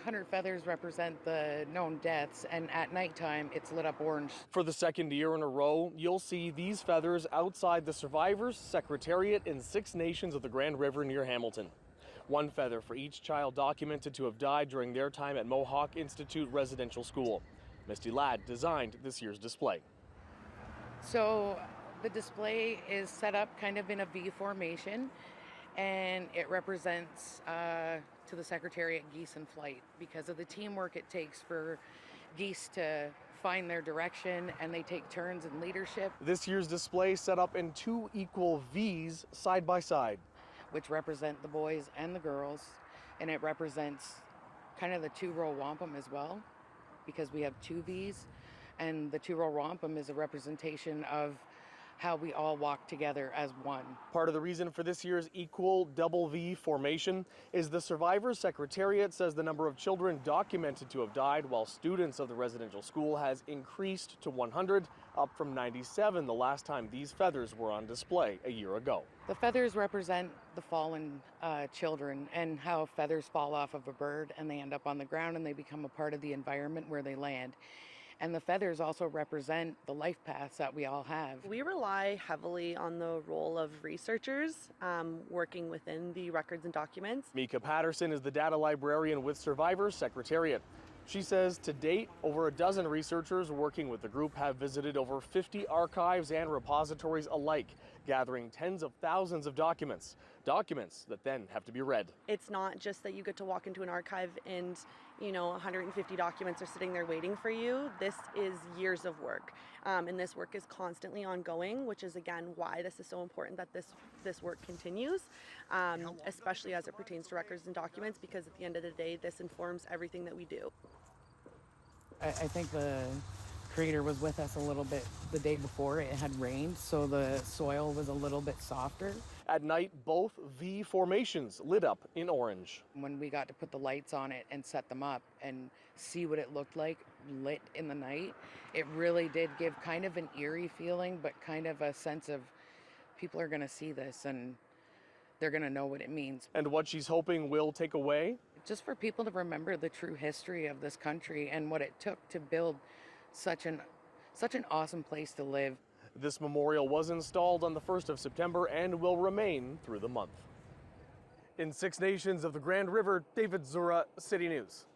100 feathers represent the known deaths, and at nighttime it's lit up orange. For the second year in a row, you'll see these feathers outside the Survivors Secretariat in 6 nations of the Grand River near Hamilton. 1 feather for each child documented to have died during their time at Mohawk Institute Residential School. Misty Ladd designed this year's display. So the display is set up kind of in a V formation, and it represents to the Secretariat geese in flight because of the teamwork it takes for geese to find their direction, and they take turns in leadership. This year's display set up in 2 equal V's side by side, which represent the boys and the girls, and it represents kind of the 2-row wampum as well, because we have 2 V's, and the 2-row wampum is a representation of how we all walk together as one. Part of the reason for this year's equal double V formation is the Survivors Secretariat says the number of children documented to have died while students of the residential school has increased to 100, up from 97 the last time these feathers were on display a year ago. The feathers represent the fallen children and how feathers fall off of a bird and they end up on the ground and they become a part of the environment where they land. And the feathers also represent the life paths that we all have. We rely heavily on the role of researchers working within the records and documents. Mika Patterson is the data librarian with Survivors Secretariat. She says to date, over a dozen researchers working with the group have visited over 50 archives and repositories alike, gathering tens of thousands of documents that then have to be read. It's not just that you get to walk into an archive and, 150 documents are sitting there waiting for you. This is years of work, and this work is constantly ongoing, which is again why this is so important that this work continues, especially as it pertains to records and documents, because at the end of the day, this informs everything that we do. I think the creator was with us a little bit the day before. It had rained, so the soil was a little bit softer. At night, both V formations lit up in orange. When we got to put the lights on it and set them up and see what it looked like lit in the night, it really did give kind of an eerie feeling, but kind of a sense of people are going to see this and they're going to know what it means. And what she's hoping will take away? Just for people to remember the true history of this country and what it took to build such an awesome place to live. This memorial was installed on the 1st of September and will remain through the month. In 6 nations of the Grand River, David Zura, City News.